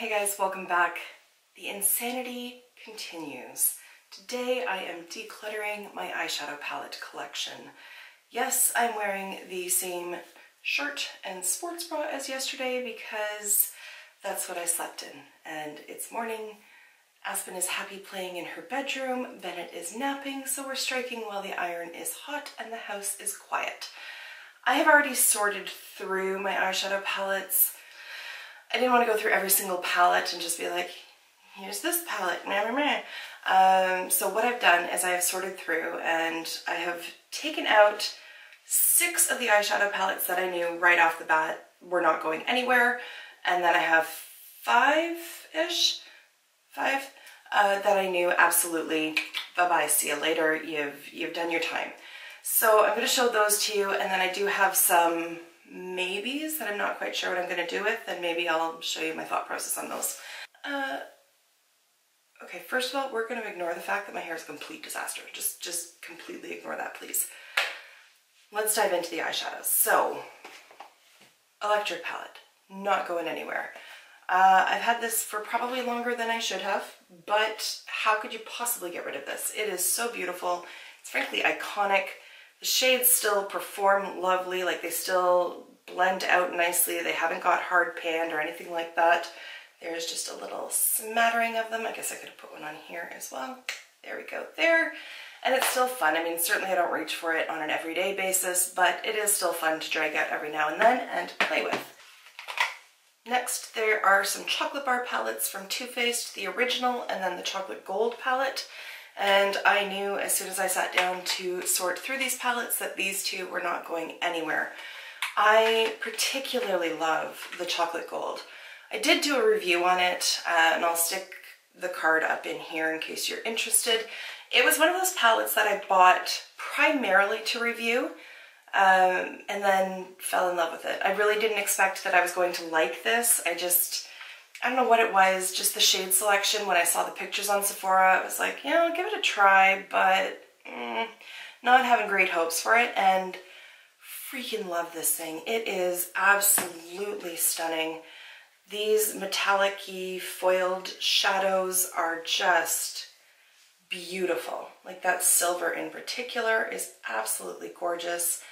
Hey guys, welcome back. The insanity continues. Today I am decluttering my eyeshadow palette collection. Yes, I'm wearing the same shirt and sports bra as yesterday because that's what I slept in. And it's morning. Aspen is happy playing in her bedroom. Bennett is napping, so we're striking while the iron is hot and the house is quiet. I have already sorted through my eyeshadow palettes. I didn't want to go through every single palette and just be like, here's this palette, meh, meh, meh. So what I've done is I have sorted through and I have taken out 6 of the eyeshadow palettes that I knew right off the bat were not going anywhere. And then I have 5-ish, 5 that I knew absolutely, bye-bye, see you later, you've done your time. So I'm going to show those to you, and then I do have some maybes that I'm not quite sure what I'm going to do with, and maybe I'll show you my thought process on those. Okay, first of all, we're going to ignore the fact that my hair is a complete disaster. Just completely ignore that, please. Let's dive into the eyeshadows. So, electric palette, not going anywhere. I've had this for probably longer than I should have, but how could you possibly get rid of this? It is so beautiful. It's frankly iconic. The shades still perform lovely, like they still blend out nicely. They haven't got hard panned or anything like that. There's just a little smattering of them. I guess I could have put one on here as well. There we go, there. And it's still fun. I mean, certainly I don't reach for it on an everyday basis, but it is still fun to drag out every now and then and play with. Next, there are some chocolate bar palettes from Too Faced, the original, and then the chocolate gold palette. And I knew as soon as I sat down to sort through these palettes that these two were not going anywhere. I particularly love the chocolate gold. I did do a review on it, and I'll stick the card up in here in case you're interested. It was one of those palettes that I bought primarily to review, and then fell in love with it. I really didn't expect that I was going to like this. I don't know what it was, just the shade selection. When I saw the pictures on Sephora, I was like, yeah, I'll give it a try, but not having great hopes for it, and freaking love this thing. It is absolutely stunning. These metallic-y foiled shadows are just beautiful. Like that silver in particular is absolutely gorgeous.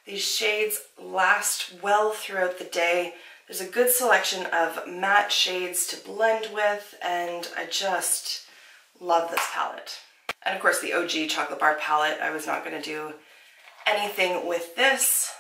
These shades last well throughout the day. There's a good selection of matte shades to blend with, and I just love this palette. And of course the OG chocolate bar palette, I was not going to do anything with this.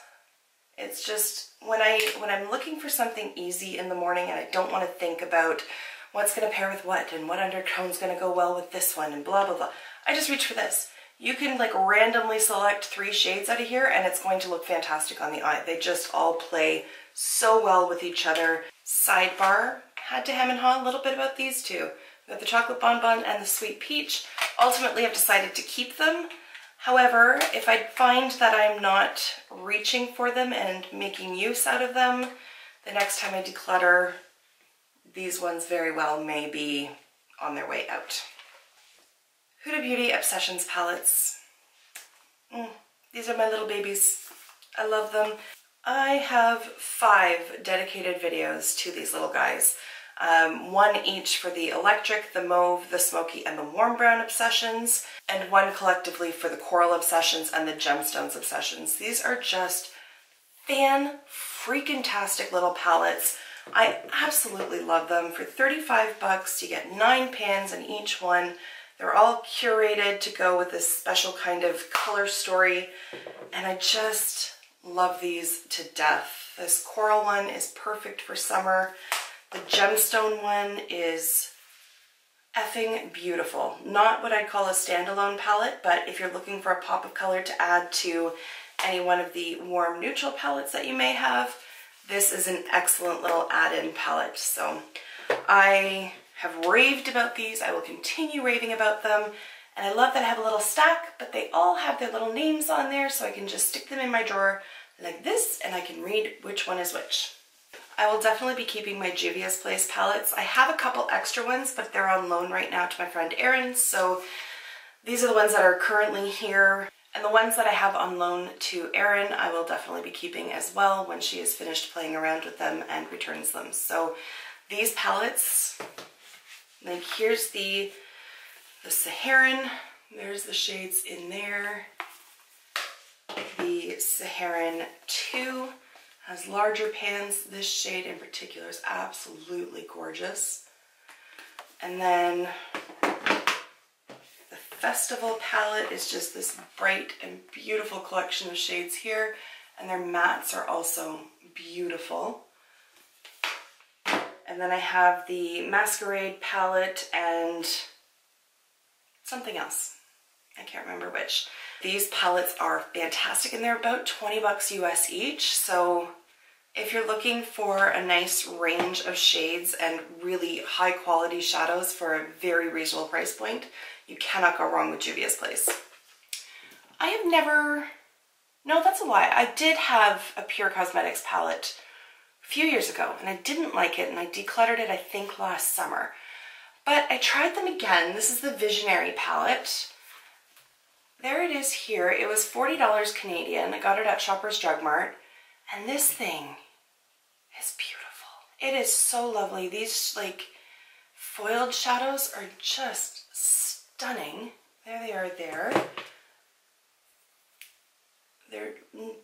It's just when I'm looking for something easy in the morning and I don't want to think about what's going to pair with what and what undertone's going to go well with this one and blah blah blah, I just reach for this. You can like randomly select 3 shades out of here and it's going to look fantastic on the eye. They just all play so well with each other. Sidebar, had to hem and haw a little bit about these two. We've got the chocolate bonbon and the sweet peach. Ultimately I've decided to keep them. However, if I find that I'm not reaching for them and making use out of them, the next time I declutter, these ones very well may be on their way out. Huda Beauty Obsessions palettes. These are my little babies. I love them. I have 5 dedicated videos to these little guys. 1 each for the electric, the mauve, the smoky, and the warm brown obsessions, and 1 collectively for the coral obsessions and the gemstones obsessions. These are just fan-freaking-tastic little palettes. I absolutely love them. For 35 bucks, you get 9 pans in each one. They're all curated to go with this special kind of color story, and I just love these to death. This coral one is perfect for summer. The gemstone one is effing beautiful. Not what I'd call a standalone palette, but if you're looking for a pop of color to add to any one of the warm neutral palettes that you may have, this is an excellent little add-in palette. So I have raved about these. I will continue raving about them. And I love that I have a little stack, but they all have their little names on there, so I can just stick them in my drawer like this, and I can read which one is which. I will definitely be keeping my Juvia's Place palettes. I have a couple extra ones, but they're on loan right now to my friend Erin, so these are the ones that are currently here. And the ones that I have on loan to Erin, I will definitely be keeping as well when she has finished playing around with them and returns them. So These palettes, like here's the Saharan, there's the shades in there. The Saharan 2 has larger pans. This shade in particular is absolutely gorgeous. And then the Festival palette is just this bright and beautiful collection of shades here, and their mattes are also beautiful. And then I have the Masquerade palette and something else. I can't remember which. These palettes are fantastic and they're about 20 bucks US each. So if you're looking for a nice range of shades and really high quality shadows for a very reasonable price point, you cannot go wrong with Juvia's Place. I have never, no, that's a lie. I did have a Pure Cosmetics palette a few years ago and I didn't like it and I decluttered it I think last summer. But I tried them again. This is the Visionary palette. There it is here. It was $40 Canadian. I got it at Shoppers Drug Mart. And this thing is beautiful. It is so lovely. These like foiled shadows are just stunning. There they are there. They're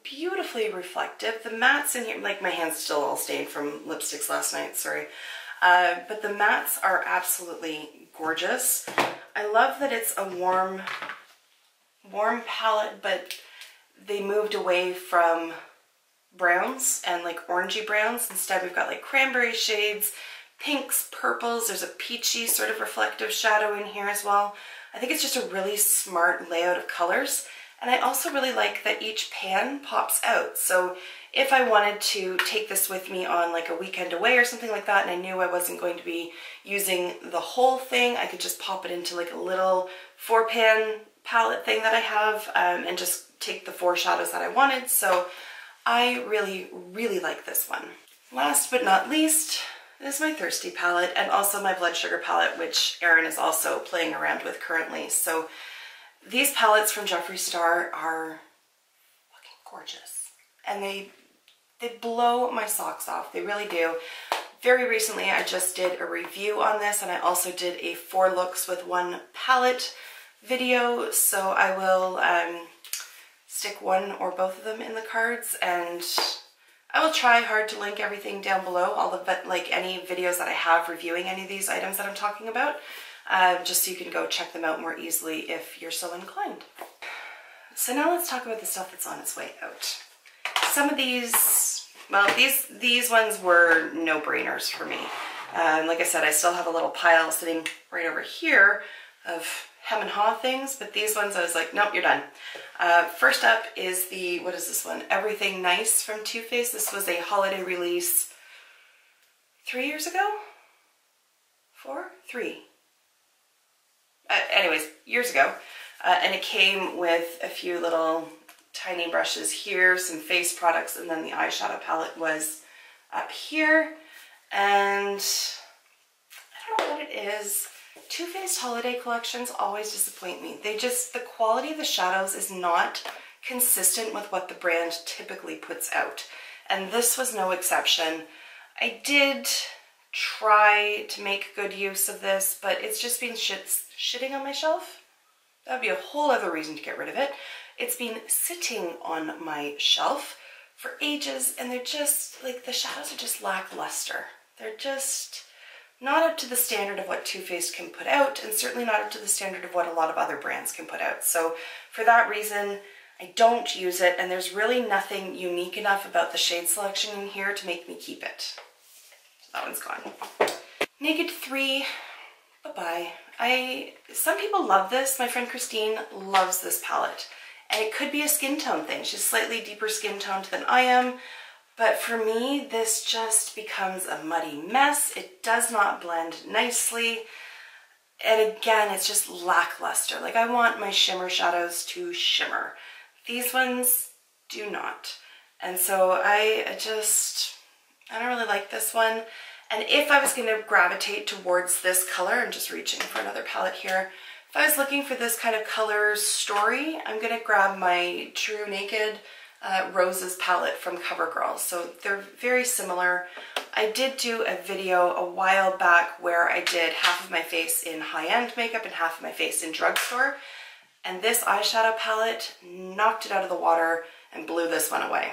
beautifully reflective. The mattes in here, like my hand's still all stained from lipsticks last night, sorry. But the mattes are absolutely gorgeous. I love that it's a warm palette, but they moved away from browns and like orangey browns. Instead, we've got like cranberry shades, pinks, purples. There's a peachy sort of reflective shadow in here as well. I think it's just a really smart layout of colors. And I also really like that each pan pops out. So if I wanted to take this with me on like a weekend away or something like that, and I knew I wasn't going to be using the whole thing, I could just pop it into like a little 4-pan palette thing that I have and just take the 4 shadows that I wanted. So I really, really like this one. Last but not least is my Thirsty palette and also my Blood Sugar palette, which Erin is also playing around with currently. So these palettes from Jeffree Star are fucking gorgeous and they blow my socks off. They really do. Very recently I just did a review on this and I also did a 4 looks with 1 palette video, so I will stick one or both of them in the cards, and I will try hard to link everything down below, all the like any videos that I have reviewing any of these items that I'm talking about, just so you can go check them out more easily if you're so inclined. So now let's talk about the stuff that's on its way out. Some of these, well, these ones were no-brainers for me. Like I said, I still have a little pile sitting right over here of hem and haw things, but these ones I was like, nope, you're done. First up is the, what is this one? Everything Nice from Too Faced. This was a holiday release 3 years ago? 4? 3. Anyways, years ago. And it came with a few little tiny brushes here, some face products, and then the eyeshadow palette was up here. And I don't know what it is. Too Faced holiday collections always disappoint me. They just, the quality of the shadows is not consistent with what the brand typically puts out. And this was no exception. I did try to make good use of this, but it's just been shitting on my shelf. That would be a whole other reason to get rid of it. It's been sitting on my shelf for ages, and they're just, like, the shadows are just lackluster. They're just not up to the standard of what Too Faced can put out, and certainly not up to the standard of what a lot of other brands can put out. So for that reason, I don't use it, and there's really nothing unique enough about the shade selection in here to make me keep it. So that one's gone. Naked 3, bye-bye. Some people love this. My friend Christine loves this palette, and it could be a skin tone thing. She's slightly deeper skin toned than I am. But for me, this just becomes a muddy mess. It does not blend nicely. And again, it's just lackluster. Like, I want my shimmer shadows to shimmer. These ones do not. And so I don't really like this one. And if I was going to gravitate towards this color, I'm just reaching for another palette here. If I was looking for this kind of color story, I'm going to grab my True Naked Roses palette from CoverGirl. So they're very similar. I did do a video a while back where I did half of my face in high-end makeup and half of my face in drugstore. And this eyeshadow palette knocked it out of the water and blew this one away.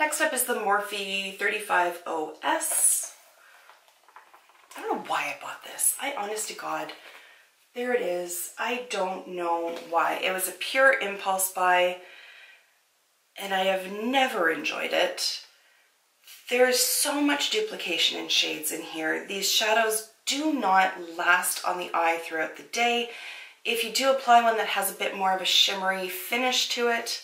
Next up is the Morphe 35OS. I don't know why I bought this. Honest to God, there it is. I don't know why. It was a pure impulse buy, and I have never enjoyed it. There's so much duplication in shades in here. These shadows do not last on the eye throughout the day. If you do apply one that has a bit more of a shimmery finish to it,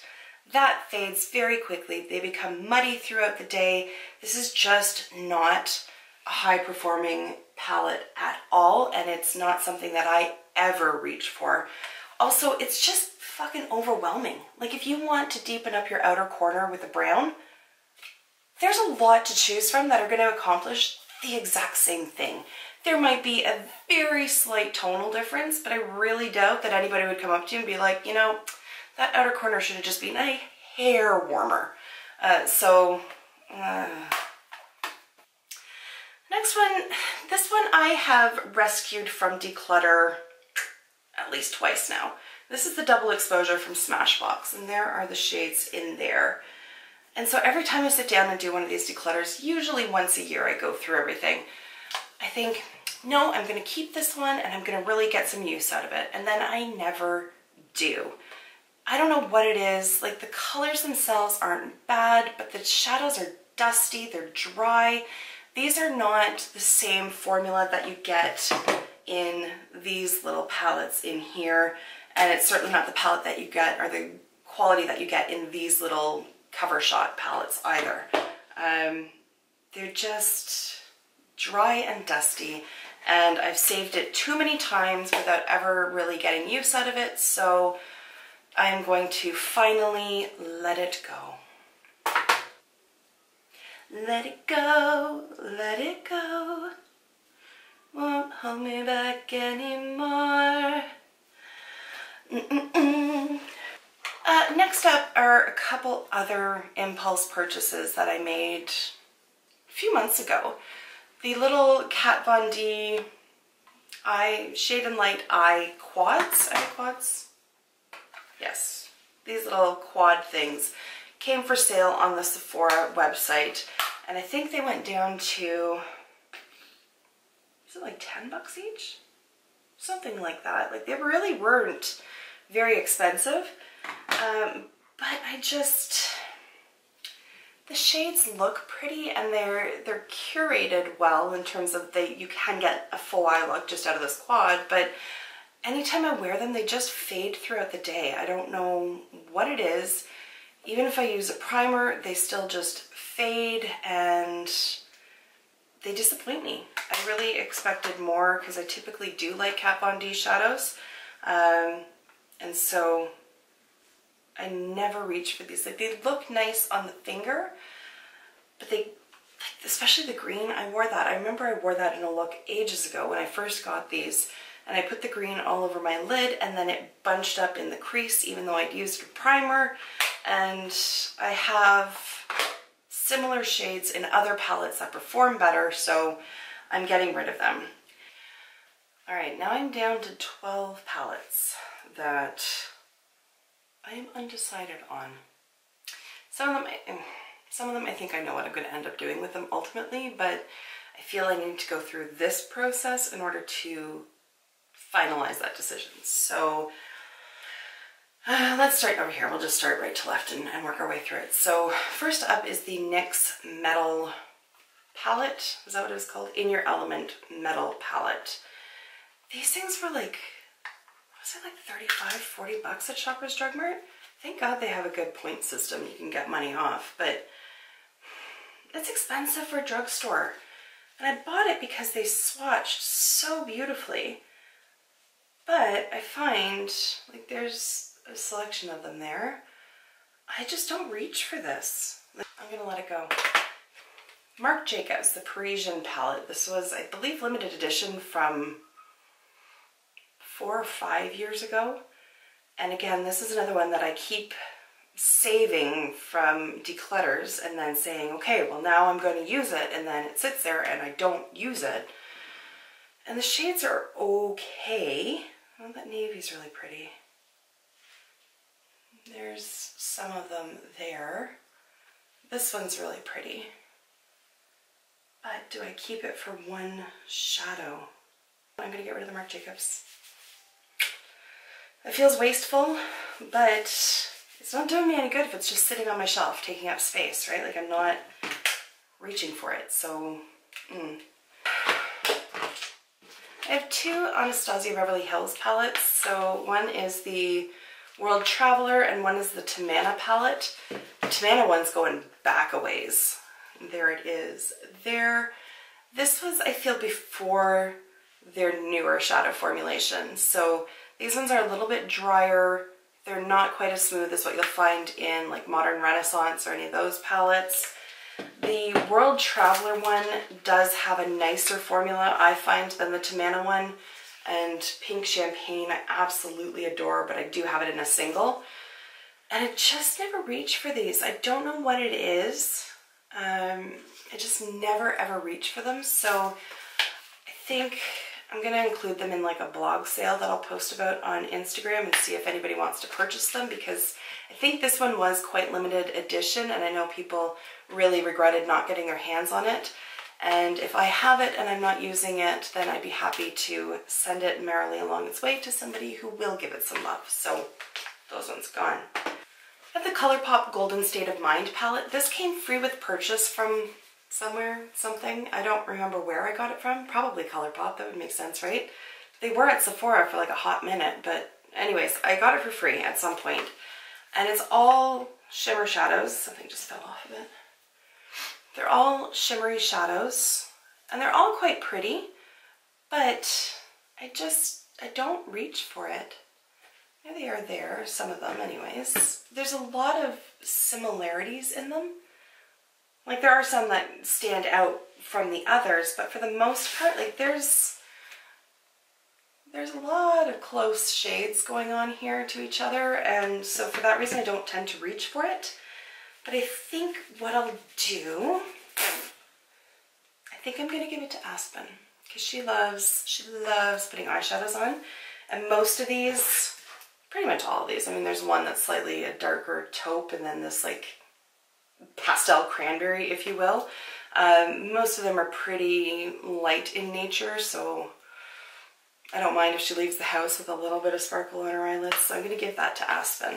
that fades very quickly. They become muddy throughout the day. This is just not a high-performing palette at all, and it's not something that I ever reach for. Also, it's just fucking overwhelming. Like, if you want to deepen up your outer corner with a brown, there's a lot to choose from that are going to accomplish the exact same thing. There might be a very slight tonal difference, but I really doubt that anybody would come up to you and be like, you know, that outer corner should have just been a hair warmer. Next one, this one I have rescued from Declutter at least twice now. This is the double exposure from Smashbox, and there are the shades in there. And so every time I sit down and do one of these declutters, usually once a year I go through everything, I think, no, I'm gonna keep this one and I'm gonna really get some use out of it. And then I never do. I don't know what it is, like the colors themselves aren't bad, but the shadows are dusty, they're dry. These are not the same formula that you get in these little palettes in here, and it's certainly not the palette that you get or the quality that you get in these little cover shot palettes either. They're just dry and dusty, and I've saved it too many times without ever really getting use out of it, so I'm going to finally let it go. Let it go, let it go, won't hold me back anymore. Next up are a couple other impulse purchases that I made a few months ago. The little Kat Von D Shade and Light Eye Quads. Eye Quads? Yes. These little quad things came for sale on the Sephora website, and I think they went down to, is it like 10 bucks each? Something like that. Like, they really weren't very expensive, but the shades look pretty, and they're curated well in terms of you can get a full eye look just out of this quad, but anytime I wear them, they just fade throughout the day. I don't know what it is. Even if I use a primer, they still just fade and they disappoint me. I really expected more because I typically do like Kat Von D shadows. And so I never reach for these. Like, they look nice on the finger, but especially the green, I wore that. I remember I wore that in a look ages ago when I first got these. And I put the green all over my lid, and then it bunched up in the crease even though I'd used a primer. And I have similar shades in other palettes that perform better, so I'm getting rid of them. All right, now I'm down to 12 palettes that I am undecided on. Some of them I think I know what I'm going to end up doing with them ultimately, but I feel I need to go through this process in order to finalize that decision. So let's start over here. We'll just start right to left and work our way through it. So first up is the NYX Metal palette. Is that what it was called? In Your Element Metal palette. These things were like, was it like 35, 40 bucks at Shoppers Drug Mart? Thank God they have a good point system. You can get money off, but it's expensive for a drugstore. And I bought it because they swatched so beautifully. But I find, like, there's a selection of them there. I just don't reach for this. I'm gonna let it go. Marc Jacobs, the Parisian palette. This was, I believe, limited edition from 4 or 5 years ago. And again, this is another one that I keep saving from declutters and then saying, okay, well now I'm going to use it, and then it sits there and I don't use it. And the shades are okay. Oh, that navy's really pretty. There's some of them there. This one's really pretty. But do I keep it for one shadow? I'm gonna get rid of the Marc Jacobs. It feels wasteful, but it's not doing me any good if it's just sitting on my shelf, taking up space, right? Like, I'm not reaching for it, so, I have two Anastasia Beverly Hills palettes. So one is the World Traveler and one is the Tamana palette. The Tamana one's going back a ways. There it is. There. This was, I feel, before their newer shadow formulation. So these ones are a little bit drier. They're not quite as smooth as what you'll find in like Modern Renaissance or any of those palettes. The World Traveler one does have a nicer formula, I find, than the Tamana one. And Pink Champagne I absolutely adore, but I do have it in a single. And I just never reach for these. I don't know what it is. I just never ever reach for them. So I think I'm going to include them in like a blog sale that I'll post about on Instagram and see if anybody wants to purchase them, because I think this one was quite limited edition and I know people really regretted not getting their hands on it. And if I have it and I'm not using it, then I'd be happy to send it merrily along its way to somebody who will give it some love. So those ones gone. I have the Colourpop Golden State of Mind palette. This came free with purchase from somewhere, something. I don't remember where I got it from. Probably Colourpop, that would make sense, right? They were at Sephora for like a hot minute, but anyways, I got it for free at some point. And it's all shimmer shadows. Something just fell off of it. They're all shimmery shadows, and they're all quite pretty, but I don't reach for it. There they are there, some of them anyways. There's a lot of similarities in them. Like, there are some that stand out from the others, but for the most part, like, there's a lot of close shades going on here to each other, and so for that reason I don't tend to reach for it. But I think what I'll do, I think I'm going to give it to Aspen, because she loves putting eyeshadows on. And most of these, pretty much all of these, I mean, there's one that's slightly a darker taupe and then this like pastel cranberry, if you will. Most of them are pretty light in nature, so I don't mind if she leaves the house with a little bit of sparkle on her eyelids. So I'm going to give that to Aspen.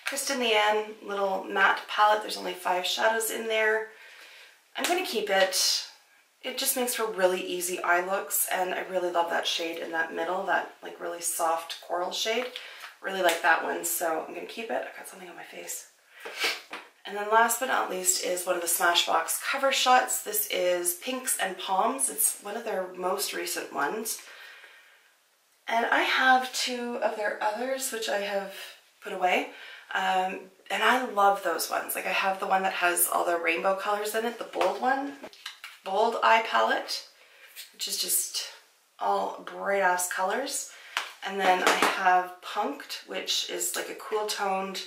Kristen Leanne little matte palette. There's only 5 shadows in there. I'm going to keep it. It just makes for really easy eye looks, and I really love that shade in that middle, that like really soft coral shade. Really like that one, so I'm going to keep it. I got something on my face. And then last but not least is one of the Smashbox cover shots. This is Pinks and Palms. It's one of their most recent ones. And I have 2 of their others, which I have put away. And I love those ones. Like, I have the one that has all the rainbow colors in it, the bold one, Bold Eye palette, which is just all bright ass colors. And then I have Punked, which is like a cool toned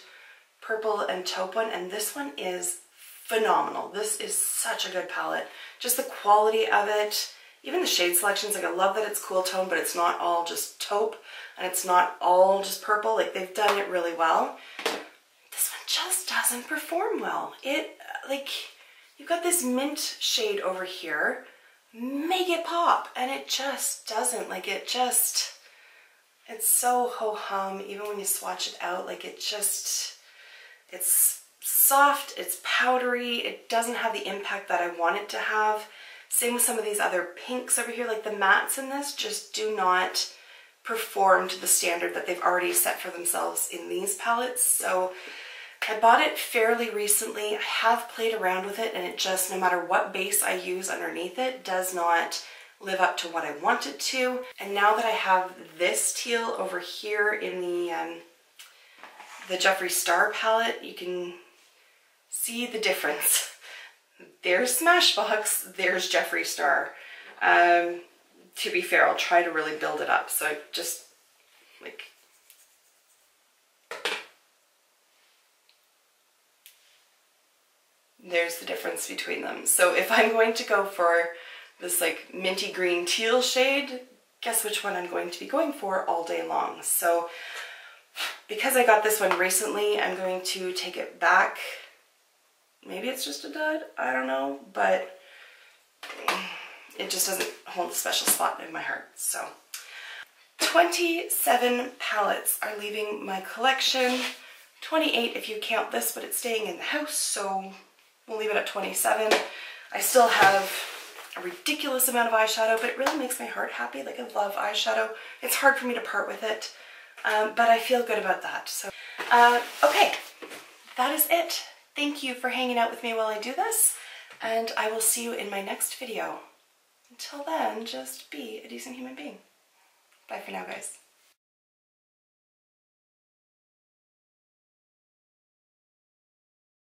purple and taupe one, and this one is phenomenal. This is such a good palette. Just the quality of it, even the shade selections, like I love that it's cool tone, but it's not all just taupe, and it's not all just purple. Like, they've done it really well. This one just doesn't perform well. It, like, you've got this mint shade over here, make it pop, and it just doesn't. Like, it just, it's so ho-hum, even when you swatch it out. Like, it just, it's soft, it's powdery, it doesn't have the impact that I want it to have. Same with some of these other pinks over here. Like, the mattes in this just do not perform to the standard that they've already set for themselves in these palettes. So I bought it fairly recently. I have played around with it, and it just, no matter what base I use underneath it, does not live up to what I want it to. And now that I have this teal over here in the Jeffree Star palette, you can see the difference. There's Smashbox, there's Jeffree Star. To be fair, I'll try to really build it up. So I just, like, there's the difference between them. So if I'm going to go for this like minty green teal shade, guess which one I'm going to be going for all day long. So because I got this one recently, I'm going to take it back. Maybe it's just a dud, I don't know, but it just doesn't hold a special spot in my heart. So 27 palettes are leaving my collection. 28 if you count this, but it's staying in the house, so we'll leave it at 27. I still have a ridiculous amount of eyeshadow, but it really makes my heart happy. Like, I love eyeshadow. It's hard for me to part with it, but I feel good about that. So, okay, that is it. Thank you for hanging out with me while I do this, and I will see you in my next video. Until then, just be a decent human being. Bye for now, guys.